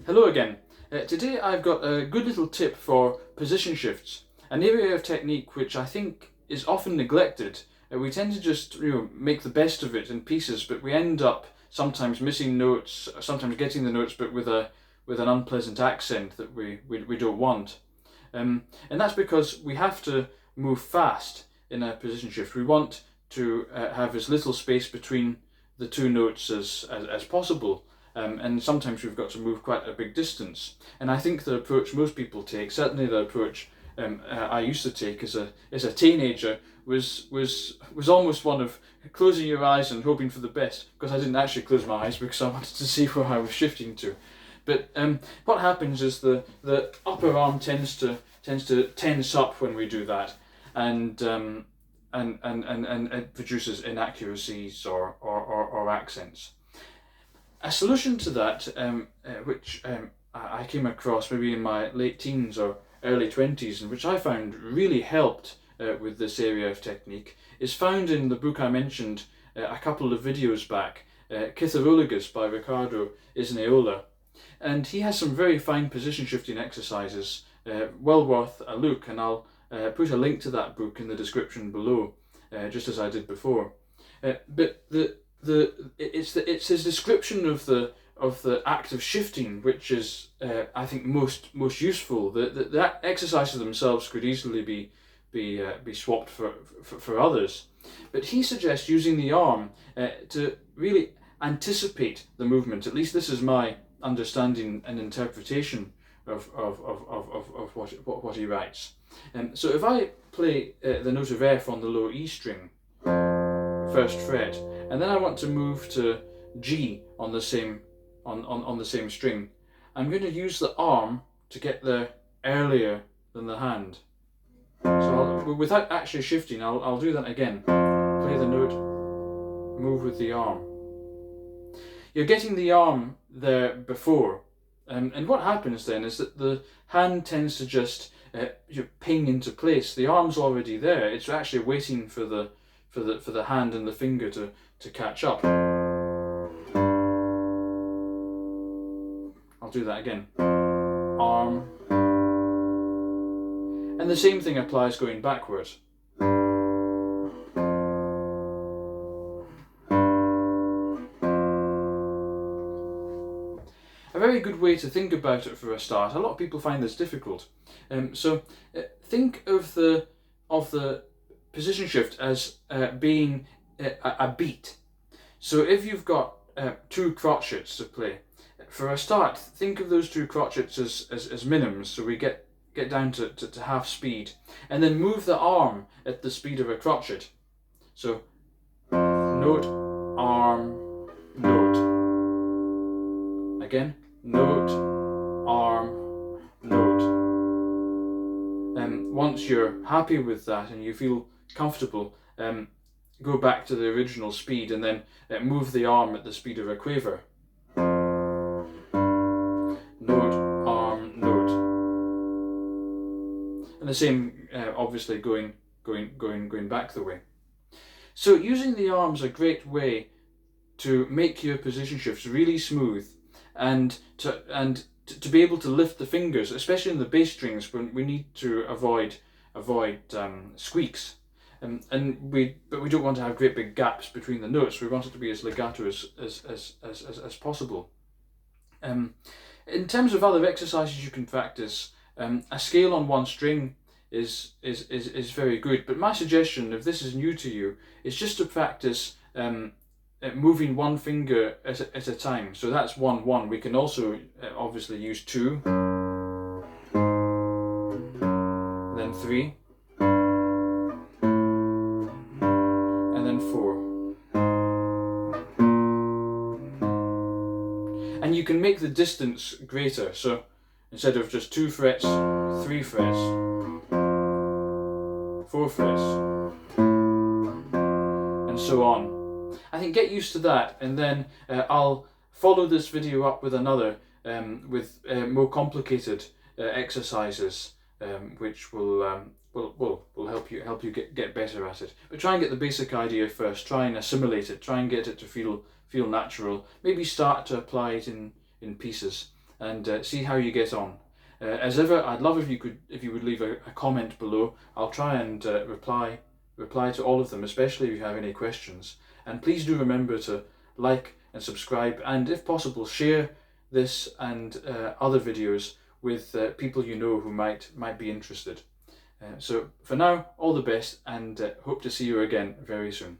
Hello again. Today I've got a good little tip for position shifts, an area of technique which I think is often neglected. We tend to just make the best of it in pieces, but we end up sometimes missing notes, sometimes getting the notes, but with an unpleasant accent that we don't want. And that's because we have to move fast in a position shift. We want to have as little space between the two notes as possible. And sometimes we've got to move quite a big distance. And I think the approach most people take, certainly the approach I used to take as a teenager, was almost one of closing your eyes and hoping for the best, because I didn't actually close my eyes because I wanted to see where I was shifting to. But what happens is the upper arm tends to tense up when we do that, and it produces inaccuracies or accents. A solution to that, which I came across maybe in my late teens or early 20s, and which I found really helped with this area of technique, is found in the book I mentioned a couple of videos back, Kitharologus by Riccardo Isnaola. And he has some very fine position shifting exercises, well worth a look, and I'll put a link to that book in the description below, just as I did before. But it's his description of the act of shifting which is I think most useful. The exercises themselves could easily be swapped for others, but he suggests using the arm to really anticipate the movement. At least this is my understanding and interpretation of what he writes. So if I play the note of F on the low E string, first fret, and then I want to move to G on the same on the same string, I'm going to use the arm to get there earlier than the hand. So without actually shifting, I'll do that again. Play the note, move with the arm. You're getting the arm there before, and what happens then is that the hand tends to just ping into place. The arm's already there. It's actually waiting for the hand and the finger to catch up. I'll do that again. Arm. And the same thing applies going backwards. A very good way to think about it for a start. A lot of people find this difficult. So think of the position shift as being a beat. So if you've got two crotchets to play, for a start, think of those two crotchets as minims, so we get down to half speed, and then move the arm at the speed of a crotchet. So note, arm, note. Again, note, arm, note. Once you're happy with that and you feel comfortable, go back to the original speed and then move the arm at the speed of a quaver. Note, arm, note. And the same, obviously, going back the way. So using the arm's a great way to make your position shifts really smooth, and to be able to lift the fingers, especially in the bass strings when we need to avoid squeaks. But we don't want to have great big gaps between the notes. We want it to be as legato as possible. In terms of other exercises you can practice, a scale on one string is very good. But my suggestion, if this is new to you, is just to practice moving one finger at a time. So that's 1-1. We can also obviously use 2, then 3, and then 4. And you can make the distance greater. So instead of just 2 frets, 3 frets, 4 frets, and so on. I think get used to that, and then I'll follow this video up with another with more complicated exercises, which will help you get better at it. But try and get the basic idea first. Try and assimilate it. Try and get it to feel natural. Maybe start to apply it in pieces, and see how you get on. As ever, I'd love if you would leave a comment below. I'll try and reply to all of them, especially if you have any questions. And please do remember to like and subscribe, and if possible, share this and other videos with people you know who might be interested. So for now, all the best, and hope to see you again very soon.